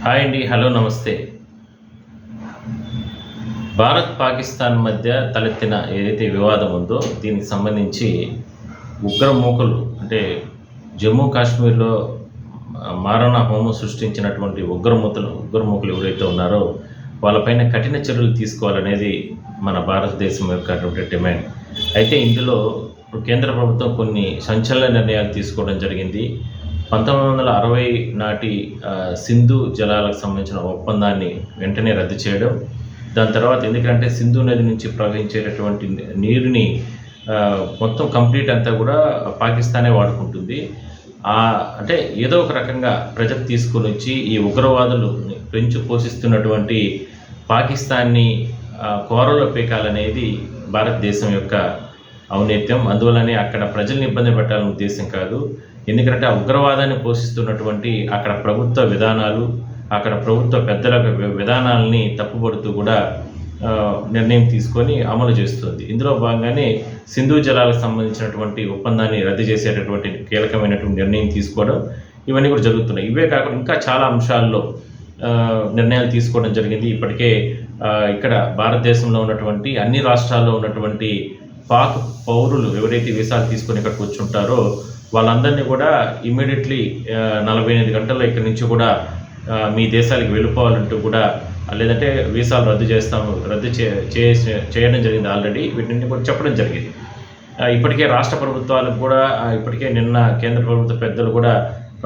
Hi అండి. Hello, నమస్తే. భారత్, పాకిస్తాన్ మధ్య తలెత్తిన ఏదైతే వివాదం ఉందో దీనికి సంబంధించి ఉగ్రమూకలు అంటే జమ్మూ కాశ్మీర్‌లో మారణ హోమం సృష్టించినటువంటి ఉగ్రమూకలు ఎవరైతే ఉన్నారో వాళ్ళపైన కఠిన చర్యలు తీసుకోవాలనేది మన భారతదేశం యొక్క డిమాండ్. అయితే ఇందులో కేంద్ర ప్రభుత్వం కొన్ని సంచలన నిర్ణయాలు తీసుకోవడం జరిగింది. 1960 నాటి సింధు జలాలకు సంబంధించిన ఒప్పందాన్ని వెంటనే రద్దు చేయడం. దాని తర్వాత ఎందుకంటే సింధు నది నుంచి ప్రవహించేటటువంటి నీరుని మొత్తం కంప్లీట్ అంతా కూడా పాకిస్తానే వాడుకుంటుంది. అంటే ఏదో ఒక రకంగా ప్రెజర్ తీసుకొని వచ్చి ఈ ఉగ్రవాదులు పెంచి పోషిస్తున్నటువంటి పాకిస్తాన్ని కోరలో పీకాలనేది భారతదేశం యొక్క ఔన్నత్యం. అందువల్లనే అక్కడ ప్రజల్ని ఇబ్బంది పెట్టాలనే ఉద్దేశం కాదు. ఎందుకంటే ఆ ఉగ్రవాదాన్ని పోషిస్తున్నటువంటి అక్కడ ప్రభుత్వ విధానాలు, అక్కడ ప్రభుత్వ పెద్దల విధానాలని తప్పుపడుతూ కూడా నిర్ణయం తీసుకొని అమలు చేస్తుంది. ఇందులో భాగంగానే సింధు జలాలకు సంబంధించినటువంటి ఒప్పందాన్ని రద్దు చేసేటటువంటి కీలకమైనటువంటి నిర్ణయం తీసుకోవడం ఇవన్నీ కూడా జరుగుతున్నాయి. ఇవే కాకుండా ఇంకా చాలా అంశాల్లో నిర్ణయాలు తీసుకోవడం జరిగింది. ఇప్పటికే ఇక్కడ భారతదేశంలో ఉన్నటువంటి అన్ని రాష్ట్రాల్లో ఉన్నటువంటి పాక్ పౌరులు ఎవరైతే వీసాలు తీసుకొని ఇక్కడ కూర్చుంటారో వాళ్ళందరినీ కూడా ఇమ్మీడియట్లీ 48 గంటల్లో ఇక్కడి నుంచి కూడా మీ దేశాలకు వెళ్ళిపోవాలంటూ కూడా, లేదంటే వీసాలు రద్దు చేయడం జరిగింది. ఆల్రెడీ వీటిని కూడా చెప్పడం జరిగింది. ఇప్పటికే రాష్ట్ర ప్రభుత్వాలకు కూడా ఇప్పటికే నిన్న కేంద్ర ప్రభుత్వ పెద్దలు కూడా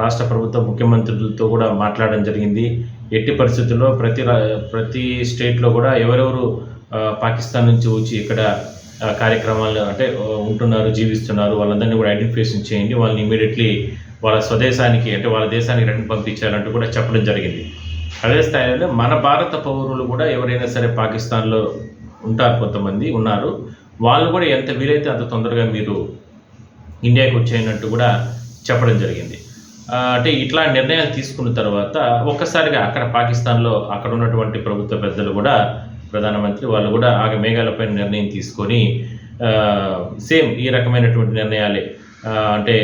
రాష్ట్ర ప్రభుత్వ ముఖ్యమంత్రులతో కూడా మాట్లాడడం జరిగింది. ఎట్టి పరిస్థితుల్లో ప్రతి స్టేట్లో కూడా ఎవరెవరు పాకిస్తాన్ నుంచి వచ్చి ఇక్కడ కార్యక్రమాలు అంటే ఉంటున్నారు, జీవిస్తున్నారు, వాళ్ళందరినీ కూడా ఐడెంటిఫికేషన్ చేయండి, వాళ్ళని ఇమీడియట్లీ వాళ్ళ స్వదేశానికి అంటే వాళ్ళ దేశానికి రిటర్న్ పంపించాలంటూ కూడా చెప్పడం జరిగింది. అదే స్థాయిలో మన భారత పౌరులు కూడా ఎవరైనా సరే పాకిస్తాన్లో ఉంటారు, కొంతమంది ఉన్నారు, వాళ్ళు కూడా ఎంత వీలైతే అంత తొందరగా మీరు ఇండియాకి వచ్చేయనట్టు కూడా చెప్పడం జరిగింది. అంటే ఇట్లా నిర్ణయాలు తీసుకున్న తర్వాత ఒక్కసారిగా అక్కడ పాకిస్తాన్లో అక్కడ ఉన్నటువంటి ప్రభుత్వ పెద్దలు కూడా, ప్రధానమంత్రి వాళ్ళు కూడా మేఘాలపైన నిర్ణయం తీసుకొని సేమ్ ఈ రకమైనటువంటి నిర్ణయాలే. అంటే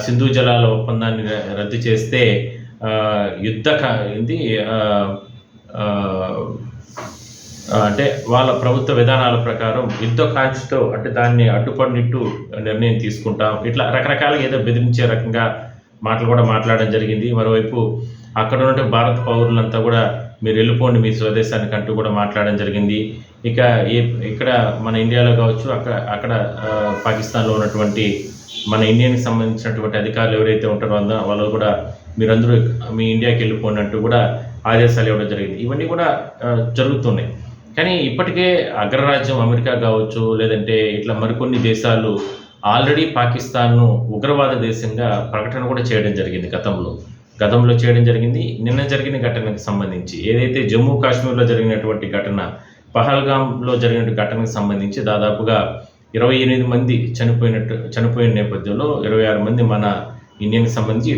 సింధు జలాల ఒప్పందాన్ని రద్దు చేస్తే అంటే వాళ్ళ ప్రభుత్వ విధానాల ప్రకారం యుద్ధకాంక్షతో అంటే దాన్ని అడ్డుపడినట్టు నిర్ణయం తీసుకుంటాం, ఇట్లా రకరకాలుగా ఏదో బెదిరించే రకంగా మాటలు కూడా మాట్లాడడం జరిగింది. మరోవైపు అక్కడ ఉన్న భారత పౌరులంతా కూడా మీరు వెళ్ళిపోండి మీ స్వదేశానికి అంటూ కూడా మాట్లాడడం జరిగింది. ఇక్కడ మన ఇండియాలో కావచ్చు, అక్కడ పాకిస్తాన్లో ఉన్నటువంటి మన ఇండియాకి సంబంధించినటువంటి అధికారులు ఎవరైతే ఉంటారో వాళ్ళు కూడా మీరందరూ మీ ఇండియాకి వెళ్ళిపోండి అంటూ కూడా ఆదేశాలు ఇవ్వడం జరిగింది. ఇవన్నీ కూడా జరుగుతున్నాయి. కానీ ఇప్పటికే అగ్రరాజ్యం అమెరికా కావచ్చు, లేదంటే ఇట్లా మరికొన్ని దేశాలు ఆల్రెడీ పాకిస్తాన్ను ఉగ్రవాద దేశంగా ప్రకటన కూడా చేయడం జరిగింది. గతంలో చేయడం జరిగింది. నిన్న జరిగిన ఘటనకు సంబంధించి ఏదైతే జమ్మూ కాశ్మీర్లో జరిగినటువంటి ఘటన, పహల్గామ్లో జరిగిన ఘటనకు సంబంధించి దాదాపుగా 28 మంది చనిపోయిన నేపథ్యంలో 26 మంది మన ఇండియాకి సంబంధించి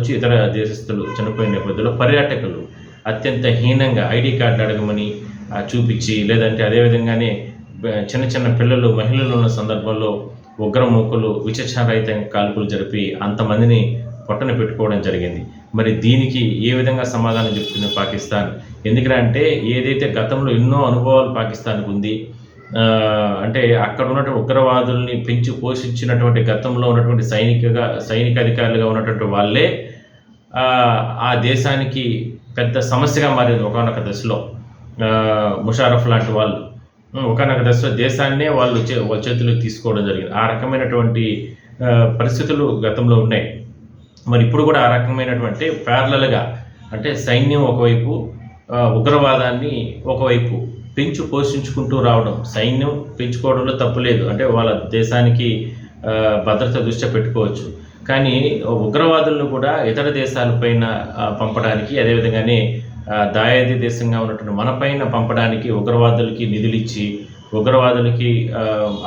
ఇతర దేశస్తులు చనిపోయిన నేపథ్యంలో పర్యాటకులు అత్యంత హీనంగా ఐడి కార్డు అడగమని చూపించి, లేదంటే అదేవిధంగానే చిన్న పిల్లలు, మహిళలు ఉన్న సందర్భంలో ఉగ్రమూకలు విచక్షణారహితంగా కాల్పులు జరిపి అంతమందిని పొట్టన పెట్టుకోవడం జరిగింది. మరి దీనికి ఏ విధంగా సమాధానం చెప్తుంది పాకిస్తాన్? ఎందుకంటే ఏదైతే గతంలో ఎన్నో అనుభవాలు పాకిస్తాన్కు ఉంది, అంటే అక్కడ ఉన్నటువంటి ఉగ్రవాదుల్ని పెంచి పోషించినటువంటి గతంలో ఉన్నటువంటి సైనిక అధికారులుగా ఉన్నటువంటి వాళ్ళే ఆ దేశానికి పెద్ద సమస్యగా మారింది ఒకనొక దశలో. ముషారఫ్ లాంటి వాళ్ళు ఒకనొక దశలో దేశాన్నే వాళ్ళు చేతులకు తీసుకోవడం జరిగింది. ఆ రకమైనటువంటి పరిస్థితులు గతంలో ఉన్నాయి. మరి ఇప్పుడు కూడా ఆ రకమైనటువంటి ప్యారలల్గా అంటే సైన్యం ఒకవైపు, ఉగ్రవాదాన్ని ఒకవైపు పెంచు పోషించుకుంటూ రావడం. సైన్యం పెంచుకోవడంలో తప్పు లేదు, అంటే వాళ్ళ దేశానికి భద్రత దృష్ట్యా పెట్టుకోవచ్చు. కానీ ఉగ్రవాదులను కూడా ఇతర దేశాలపైన పంపడానికి, అదేవిధంగానే దాయాది దేశంగా ఉన్నటువంటి మనపైన పంపడానికి ఉగ్రవాదులకి నిధులు ఇచ్చి, ఉగ్రవాదులకి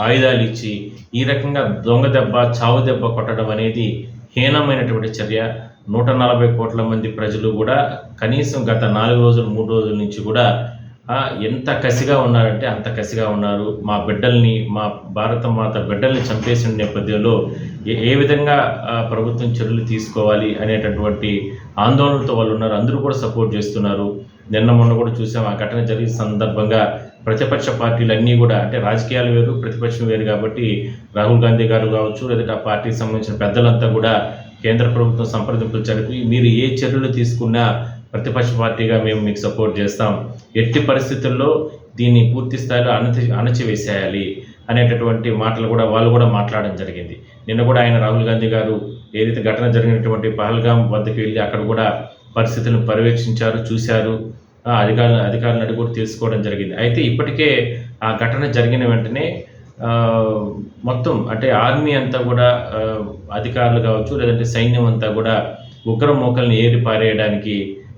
ఆయుధాలు ఇచ్చి ఈ రకంగా దొంగ దెబ్బ, చావు దెబ్బ కొట్టడం అనేది హీనమైనటువంటి చర్య. 140 కోట్ల మంది ప్రజలు కూడా కనీసం గత 4 రోజులు 3 రోజుల నుంచి కూడా ఎంత కసిగా ఉన్నారంటే అంత కసిగా ఉన్నారు. మా బిడ్డల్ని, మా భారత మాత బిడ్డల్ని చంపేసిన నేపథ్యంలో ఏ విధంగా ప్రభుత్వం చర్యలు తీసుకోవాలి అనేటటువంటి ఆందోళనతో వాళ్ళున్నారు. అందరూ కూడా సపోర్ట్ చేస్తున్నారు. నిన్న మొన్న కూడా చూసాం ఆ ఘటన జరిగిన సందర్భంగా ప్రతిపక్ష పార్టీలన్నీ కూడా, అంటే రాజకీయాలు వేరు, ప్రతిపక్షం వేరు కాబట్టి రాహుల్ గాంధీ గారు కావచ్చు, లేదంటే ఆ పార్టీకి సంబంధించిన పెద్దలంతా కూడా కేంద్ర ప్రభుత్వం సంప్రదింపులు జరిపి మీరు ఏ చర్యలు తీసుకున్నా ప్రతిపక్ష పార్టీగా మేము మీకు సపోర్ట్ చేస్తాం, ఎట్టి పరిస్థితుల్లో దీన్ని పూర్తి స్థాయిలో అణచివేసేయాలి అనేటటువంటి మాటలు కూడా వాళ్ళు కూడా మాట్లాడడం జరిగింది. నిన్న కూడా ఆయన రాహుల్ గాంధీ గారు ఏదైతే ఘటన జరిగినటువంటి పహల్గాం వద్దకు వెళ్ళి అక్కడ కూడా పరిస్థితులను పర్యవేక్షించారు, చూశారు. అధికారులను అడిగి కూడా తెలుసుకోవడం జరిగింది. అయితే ఇప్పటికే ఆ ఘటన జరిగిన వెంటనే మొత్తం అంటే ఆర్మీ అంతా కూడా అధికారులు కావచ్చు, లేదంటే సైన్యం అంతా కూడా ఉగ్ర మూకల్ని ఏరి పారేయడానికి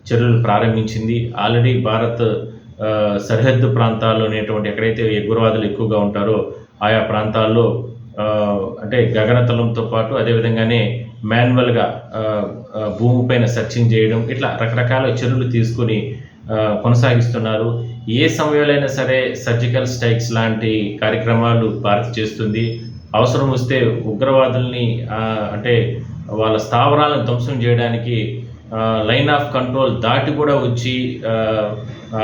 చర్యలు ప్రారంభించింది. ఆల్రెడీ భారత్ సరిహద్దు ప్రాంతాల్లో అనేటువంటి ఎక్కడైతే ఉగ్రవాదులు ఎక్కువగా ఉంటారో ఆయా ప్రాంతాల్లో అంటే గగనతలంతో పాటు అదేవిధంగానే మాన్యువల్గా భూమిపైన సెర్చింగ్ చేయడం, ఇట్లా రకరకాల చర్యలు తీసుకొని కొనసాగిస్తున్నారు. ఏ సమయంలో అయినా సరే సర్జికల్ స్ట్రైక్స్ లాంటి కార్యక్రమాలు భారత్ చేస్తుంది. అవసరం వస్తే ఉగ్రవాదుల్ని అంటే వాళ్ళ స్థావరాలను ధ్వంసం చేయడానికి లైన్ ఆఫ్ కంట్రోల్ దాటి కూడా వచ్చి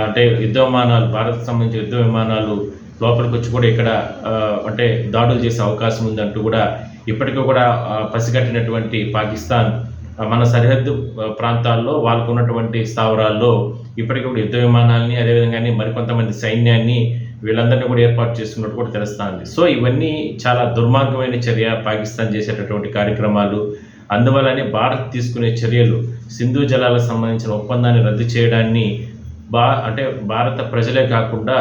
అంటే యుద్ధ విమానాలు, భారత్కు సంబంధించిన యుద్ధ విమానాలు లోపలికి వచ్చి కూడా ఇక్కడ అంటే దాడులు చేసే అవకాశం ఉందంటూ కూడా ఇప్పటికీ కూడా పసిగట్టినటువంటి పాకిస్తాన్ మన సరిహద్దు ప్రాంతాల్లో వాళ్ళకు ఉన్నటువంటి స్థావరాల్లో ఇప్పటికీ కూడా యుద్ధ విమానాలని, అదేవిధంగానే మరికొంతమంది సైన్యాన్ని వీళ్ళందరినీ కూడా ఏర్పాటు చేసుకున్నట్టు కూడా తెలుస్తుంది. సో ఇవన్నీ చాలా దుర్మార్గమైన చర్య పాకిస్తాన్ చేసేటటువంటి కార్యక్రమాలు. అందువల్లనే భారత్ తీసుకునే చర్యలు సింధు జలాలకు సంబంధించిన ఒప్పందాన్ని రద్దు చేయడాన్ని అంటే భారత ప్రజలే కాకుండా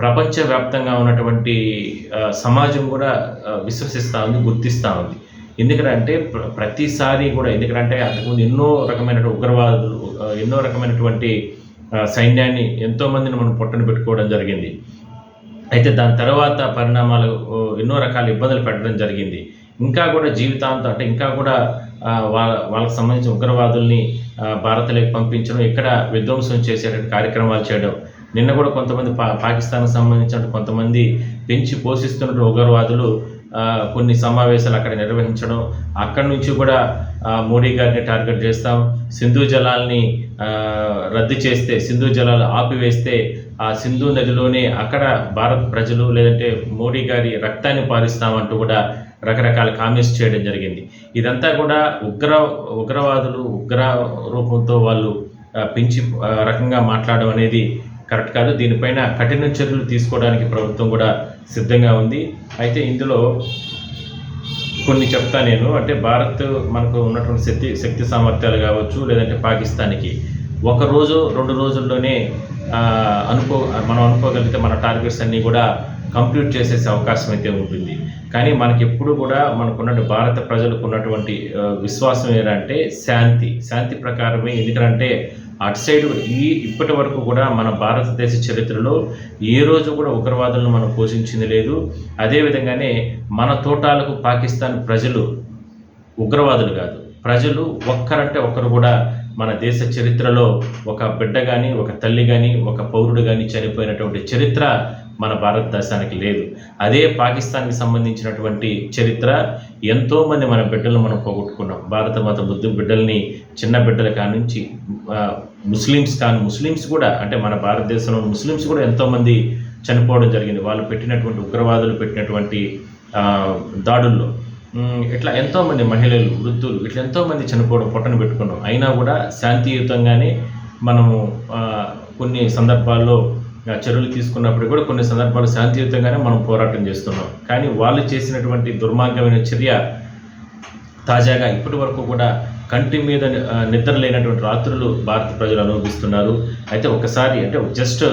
ప్రపంచవ్యాప్తంగా ఉన్నటువంటి సమాజం కూడా విశ్వసిస్తూ ఉంది, గుర్తిస్తూ ఉంది. ఎందుకంటే ప్రతిసారి కూడా ఎందుకంటే అంతకుముందు ఎన్నో రకమైన ఉగ్రవాదులు, ఎన్నో రకమైనటువంటి సైన్యాన్ని ఎంతోమందిని మనం పొట్టను పెట్టుకోవడం జరిగింది. అయితే దాని తర్వాత పరిణామాలు ఎన్నో రకాల ఇబ్బందులు పెట్టడం జరిగింది. ఇంకా కూడా జీవితాంతం అంటే ఇంకా కూడా వాళ్ళకి సంబంధించిన ఉగ్రవాదుల్ని భారత్లోకి పంపించడం, ఇక్కడ విధ్వంసం చేసేటువంటి కార్యక్రమాలు చేయడం. నిన్న కూడా కొంతమంది పాకిస్తాన్కి సంబంధించిన కొంతమంది పెంచి పోషిస్తున్న ఉగ్రవాదులు కొన్ని సమావేశాలు అక్కడ నిర్వహించడం, అక్కడి నుంచి కూడా మోడీ గారిని టార్గెట్ చేస్తాం, సింధు జలాల్ని రద్దు చేస్తే, సింధు జలాలు ఆపివేస్తే ఆ సింధు నదిలోనే అక్కడ భారత్ ప్రజలు లేదంటే మోడీ గారి రక్తాన్ని పారిస్తామంటూ కూడా రకరకాల కామెంట్స్ చేయడం జరిగింది. ఇదంతా కూడా ఉగ్రవాదులు ఉగ్ర రూపంతో వాళ్ళు పెంచి రకంగా మాట్లాడడం అనేది కరెక్ట్ కాదు. దీనిపైన కఠిన చర్యలు తీసుకోవడానికి ప్రభుత్వం కూడా సిద్ధంగా ఉంది. అయితే ఇందులో కొన్ని చెప్తా నేను, అంటే భారత్ మనకు ఉన్నటువంటి శక్తి సామర్థ్యాలు కావచ్చు, లేదంటే పాకిస్తాన్కి 1 రోజు 2 రోజుల్లోనే మనం అనుకోగలిగితే మన టార్గెట్స్ అన్నీ కూడా కంప్లీట్ చేసేసే అవకాశం అయితే ఉంటుంది. కానీ మనకి ఎప్పుడు కూడా మనకున్న భారత ప్రజలకు ఉన్నటువంటి విశ్వాసం ఏంటంటే శాంతి ప్రకారమే. ఎందుకంటే అటు సైడ్ ఇప్పటి వరకు కూడా మన భారతదేశ చరిత్రలో ఏ రోజు కూడా ఉగ్రవాదులను మనం పోషించింది లేదు. అదేవిధంగానే మన తోటాలకు పాకిస్తాన్ ప్రజలు ఉగ్రవాదులు కాదు, ప్రజలు ఒక్కరంటే ఒక్కరు కూడా మన దేశ చరిత్రలో ఒక బిడ్డ కానీ, ఒక తల్లి కానీ, ఒక పౌరుడు కానీ చనిపోయినటువంటి చరిత్ర మన భారతదేశానికి లేదు. అదే పాకిస్తాన్కి సంబంధించినటువంటి చరిత్ర. ఎంతోమంది మన బిడ్డలను మనం పోగొట్టుకున్నాం. భారత మాత బుద్ధు బిడ్డల్ని, చిన్న బిడ్డల కానుంచి ముస్లిమ్స్ కూడా, అంటే మన భారతదేశంలో ముస్లిమ్స్ కూడా ఎంతోమంది చనిపోవడం జరిగింది వాళ్ళు పెట్టినటువంటి ఉగ్రవాదులు పెట్టినటువంటి దాడుల్లో. ఇట్లా ఎంతోమంది మహిళలు, వృద్ధులు ఇట్లా ఎంతోమంది చనిపోవడం పొట్టను పెట్టుకున్నాం. అయినా కూడా శాంతియుతంగానే మనము కొన్ని సందర్భాల్లో చర్యలు తీసుకున్నప్పుడు కూడా కొన్ని సందర్భాలు శాంతియుతంగానే మనం పోరాటం చేస్తున్నాం. కానీ వాళ్ళు చేసినటువంటి దుర్మార్గమైన చర్య తాజాగా ఇప్పటి వరకు కూడా కంటి మీద నిద్ర లేనటువంటి రాత్రులు భారత ప్రజలు అనుభవిస్తున్నారు. అయితే ఒకసారి అంటే జస్ట్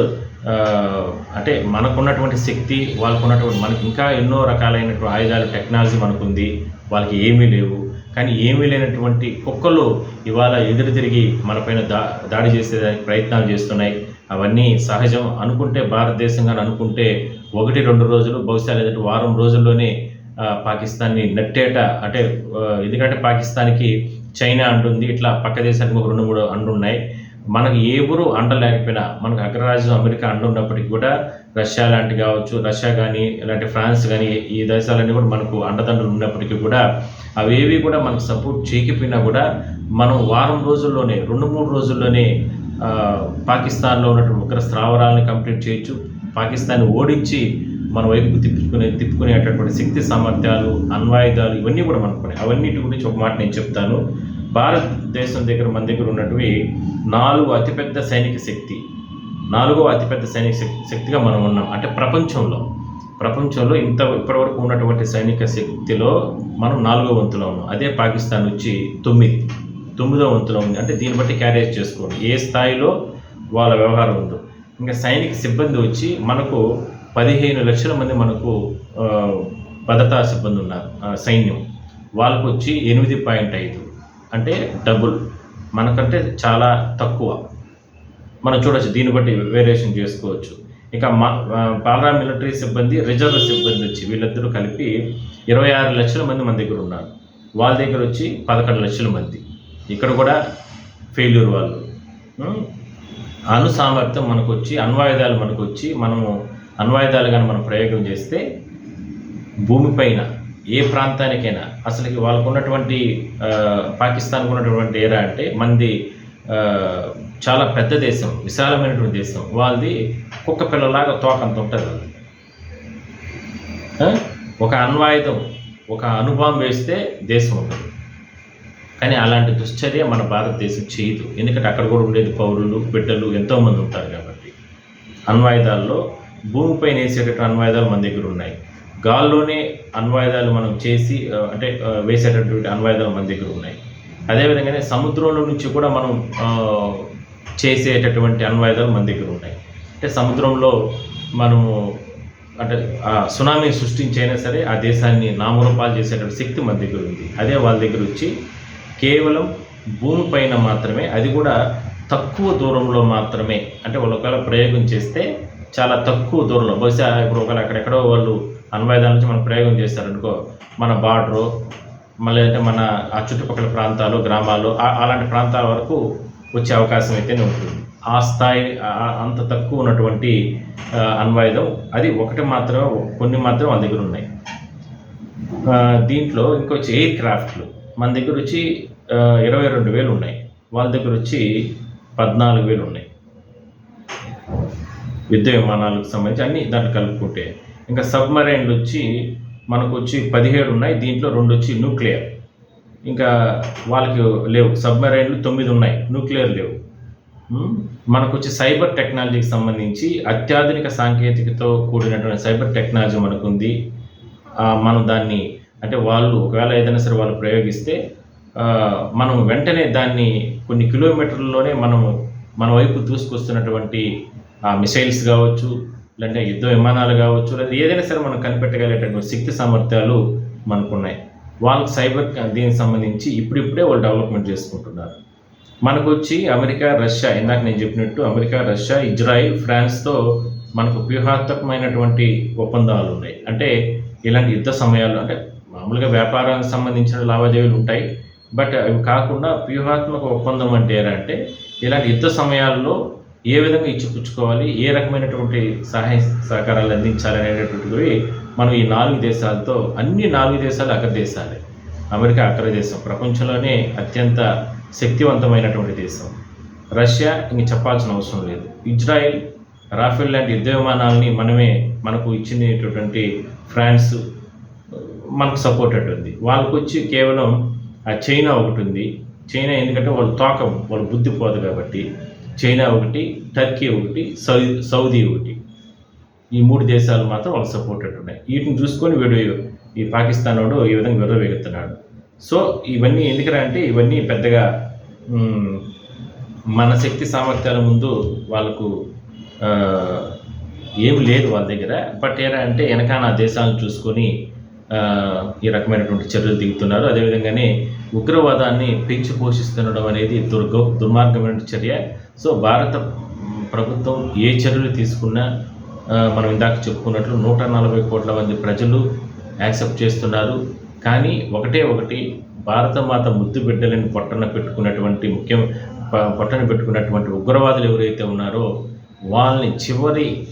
అంటే మనకున్నటువంటి శక్తి, వాళ్ళకున్నటువంటి, మనకి ఇంకా ఎన్నో రకాలైనటువంటి ఆయుధాలు, టెక్నాలజీ మనకుంది, వాళ్ళకి ఏమీ లేవు. కానీ ఏమీ లేనటువంటి కుక్కలు ఇవాళ ఎదురు తిరిగి మనపైన దాడి చేసేదానికి ప్రయత్నాలు చేస్తున్నాయి. అవన్నీ సహజం అనుకుంటే, భారతదేశంగా అనుకుంటే 1-2 రోజులు, బహుశా లేదంటే వారం రోజుల్లోనే పాకిస్తాన్ని నెట్టేట, అంటే ఎందుకంటే పాకిస్తాన్కి చైనా అంటుంది, ఇట్లా పక్క దేశానికి 2-3 అండున్నాయి. మనకు ఎవరు అండ లేకపోయినా, మనకు అగ్రరాజ్యం అమెరికా అండ ఉన్నప్పటికీ కూడా రష్యా లాంటి కావచ్చు, రష్యా కానీ ఇలాంటి ఫ్రాన్స్ కానీ ఈ దేశాలన్నీ కూడా మనకు అండదండలు ఉన్నప్పటికీ కూడా అవేవి కూడా మనకు సపోర్ట్ చేయకపోయినా కూడా మనం వారం రోజుల్లోనే 2-3 రోజుల్లోనే పాకిస్తాన్లో ఉన్నటువంటి ఉగ్ర స్థావరాలను కంప్లీట్ చేయొచ్చు. పాకిస్తాన్ని ఓడించి మన వైపుకు తిప్పుకునేటటువంటి శక్తి సామర్థ్యాలు, అణ్వాయుధాలు ఇవన్నీ కూడా మనకున్నాయి. అవన్నిటి గురించి ఒక మాట నేను చెప్తాను. భారతదేశం దగ్గర మన దగ్గర ఉన్నటువంటి 4వ అతిపెద్ద సైనిక శక్తి, 4వ అతిపెద్ద సైనిక శక్తిగా మనం ఉన్నాం. అంటే ప్రపంచంలో ఇప్పటివరకు ఉన్నటువంటి సైనిక శక్తిలో మనం 4వ వంతులో ఉన్నాం. అదే పాకిస్తాన్ వచ్చి 9వ వంతులో ఉంది. అంటే దీన్ని బట్టి క్యారేజ్ చేసుకోండి ఏ స్థాయిలో వాళ్ళ వ్యవహారం ఉందో. ఇంకా సైనిక సిబ్బంది వచ్చి మనకు 15 లక్షల మంది మనకు భద్రతా సిబ్బంది ఉన్నారు. సైన్యం వాళ్ళకు వచ్చి 8.5, అంటే డబుల్, మనకంటే చాలా తక్కువ. మనం చూడవచ్చు, దీన్ని బట్టి వేరియేషన్ చేసుకోవచ్చు. ఇక పారా మిలిటరీ సిబ్బంది, రిజర్వ్ సిబ్బంది వచ్చి వీళ్ళిద్దరూ కలిపి 26 లక్షల మంది మన దగ్గర ఉన్నారు. వాళ్ళ దగ్గర వచ్చి 11 లక్షల మంది. ఇక్కడ కూడా ఫెయిల్యూర్ వాళ్ళు. అణు సామర్థ్యం మనకు వచ్చి, అణ్వాయుధాలు మనకు వచ్చి, మనము అణ్వాయుధాలు కానీ మనం ప్రయోగం చేస్తే భూమిపైన ఏ ప్రాంతానికైనా, అసలుకి వాళ్ళకు ఉన్నటువంటి పాకిస్తాన్కు ఉన్నటువంటి ఏరా అంటే మనది చాలా పెద్ద దేశం, విశాలమైనటువంటి దేశం. వాళ్ళది కుక్క పిల్లలాగా తోకంత ఉంటుంది. ఒక అణ్వాయుధం, ఒక అణుబాంబు వేస్తే దేశం ఉంటుంది. కానీ అలాంటి దుశ్చర్య మన భారతదేశం చేయదు. ఎందుకంటే అక్కడ కూడా ఉండేది పౌరులు, బిడ్డలు ఎంతోమంది ఉంటారు కాబట్టి. అణ్వాయుధాల్లో భూమిపైన వేసేటటువంటి అణ్వాయుధాలు మన దగ్గర ఉన్నాయి. గాల్లోనే అణ్వాయుధాలు మనం చేసి అంటే వేసేటటువంటి అణ్వాయుధాలు మన దగ్గర ఉన్నాయి. అదేవిధంగానే సముద్రంలో నుంచి కూడా మనం చేసేటటువంటి అణ్వాయుధాలు మన దగ్గర ఉన్నాయి. అంటే సముద్రంలో మనము అంటే సునామీ సృష్టించైనా సరే ఆ దేశాన్ని నామరూపాలు చేసేటటువంటి శక్తి మన దగ్గర ఉంది. అదే వాళ్ళ దగ్గర వచ్చి కేవలం భూమిపైన మాత్రమే, అది కూడా తక్కువ దూరంలో మాత్రమే. అంటే వాళ్ళు ఒకవేళ ప్రయోగం చేస్తే చాలా తక్కువ దూరంలో, బహుశా ఇప్పుడు ఒకవేళ అక్కడెక్కడో వాళ్ళు అణ్వాయుధాల నుంచి మనం ప్రయోగం చేస్తారనుకో, మన బార్డరు మళ్ళీ అంటే మన ఆ చుట్టుపక్కల ప్రాంతాలు, గ్రామాలు అలాంటి ప్రాంతాల వరకు వచ్చే అవకాశం అయితేనే ఉంటుంది. ఆ స్థాయి అంత తక్కువ ఉన్నటువంటి అణ్వాయుధం అది ఒకటి మాత్రమే, కొన్ని మాత్రం వాళ్ళ దగ్గర ఉన్నాయి. దీంట్లో ఇంకొచ్చి ఎయిర్ క్రాఫ్ట్లు మన దగ్గర వచ్చి 22,000 ఉన్నాయి. వాళ్ళ దగ్గర వచ్చి 14,000 ఉన్నాయి. యుద్ధ విమానాలకు సంబంధించి అన్ని దాంట్లో కలుపుకుంటే. ఇంకా సబ్మరైన్లు వచ్చి మనకు వచ్చి 17 ఉన్నాయి. దీంట్లో 2 వచ్చి న్యూక్లియర్. ఇంకా వాళ్ళకి లేవు. సబ్మరైన్లు 9 ఉన్నాయి, న్యూక్లియర్ లేవు. మనకు వచ్చి సైబర్ టెక్నాలజీకి సంబంధించి అత్యాధునిక సాంకేతికతో కూడినటువంటి సైబర్ టెక్నాలజీ మనకు ఉంది. మనం దాన్ని అంటే వాళ్ళు ఒకవేళ ఏదైనా సరే వాళ్ళు ప్రయోగిస్తే మనం వెంటనే దాన్ని కొన్ని కిలోమీటర్లలోనే మన వైపు దూసుకొస్తున్నటువంటి మిసైల్స్ కావచ్చు, లేదంటే యుద్ధ విమానాలు కావచ్చు, లేదా ఏదైనా సరే మనం కనిపెట్టగలిగేటటువంటి శక్తి సామర్థ్యాలు మనకున్నాయి. వాళ్ళకి సైబర్ దీనికి సంబంధించి ఇప్పుడిప్పుడే వాళ్ళు డెవలప్మెంట్ చేసుకుంటున్నారు. మనకు వచ్చి అమెరికా, రష్యా, ఇందాక నేను చెప్పినట్టు అమెరికా, రష్యా, ఇజ్రాయిల్, ఫ్రాన్స్తో మనకు వ్యూహాత్మకమైనటువంటి ఒప్పందాలు ఉన్నాయి. అంటే ఇలాంటి యుద్ధ సమయాల్లో, అంటే మామూలుగా వ్యాపారానికి సంబంధించిన లావాదేవీలు ఉంటాయి, బట్ అవి కాకుండా వ్యూహాత్మక ఒప్పందం అంటే ఏంటంటే ఇలాంటి యుద్ధ సమయాల్లో ఏ విధంగా ఇచ్చిపుచ్చుకోవాలి, ఏ రకమైనటువంటి సహాయ సహకారాలు అందించాలి అనేటటువంటివి మనం ఈ 4 దేశాలతో, అన్ని 4 దేశాలు అగ్ర దేశాలే. అమెరికా అగ్ర దేశం, ప్రపంచంలోనే అత్యంత శక్తివంతమైనటువంటి దేశం. రష్యా ఇంక చెప్పాల్సిన అవసరం లేదు. ఇజ్రాయెల్, రాఫెల్ లాంటి యుద్ధ విమానాలని మనకు ఇచ్చినటువంటి ఫ్రాన్స్ మనకు సపోర్టెడ్ ఉంది. వాళ్ళకు వచ్చి కేవలం చైనా ఒకటి ఉంది. చైనా ఎందుకంటే వాళ్ళు బుద్ధి పోదు కాబట్టి చైనా ఒకటి, టర్కీ ఒకటి, సౌదీ ఒకటి, ఈ 3 దేశాలు మాత్రం వాళ్ళకి సపోర్టెడ్ ఉన్నాయి. వీటిని చూసుకొని వీడు ఈ పాకిస్తాన్ వాడు ఈ విధంగా విర్రవేగుతున్నాడు. సో ఇవన్నీ ఎందుకంటే ఇవన్నీ పెద్దగా మన శక్తి సామర్థ్యాల ముందు వాళ్ళకు ఏమి లేదు వాళ్ళ దగ్గర. బట్ ఏరా అంటే వెనకాల దేశాలను చూసుకొని ఈ రకమైనటువంటి చర్యలు దిగుతున్నారు. అదేవిధంగానే ఉగ్రవాదాన్ని పెంచి పోషిస్తుండడం అనేది దుర్మార్గమైన చర్య. సో భారత ప్రభుత్వం ఏ చర్యలు తీసుకున్నా మనం ఇందాక చెప్పుకున్నట్లు 140 కోట్ల మంది ప్రజలు యాక్సెప్ట్ చేస్తున్నారు. కానీ ఒకటి భారత మాత ముద్దు బిడ్డలని పొట్టన పెట్టుకున్నటువంటి పొట్టన పెట్టుకున్నటువంటి ఉగ్రవాదులు ఎవరైతే ఉన్నారో వాళ్ళని చివరి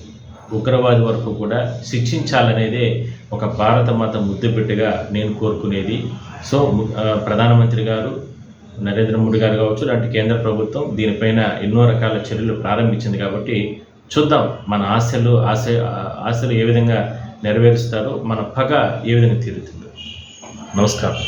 ఉగ్రవాది వరకు కూడా శిక్షించాలనేదే ఒక భారత మాత ముద్దుబిడ్డగా నేను కోరుకునేది. సో ప్రధానమంత్రి గారు నరేంద్ర మోడీ గారు కావచ్చు, లాంటి కేంద్ర ప్రభుత్వం దీనిపైన ఎన్నో రకాల చర్యలు ప్రారంభించింది. కాబట్టి చూద్దాం మన ఆశలు ఏ విధంగా నెరవేరుస్తారో, మన పగ ఏ విధంగా తీరుతుందో. నమస్కారం.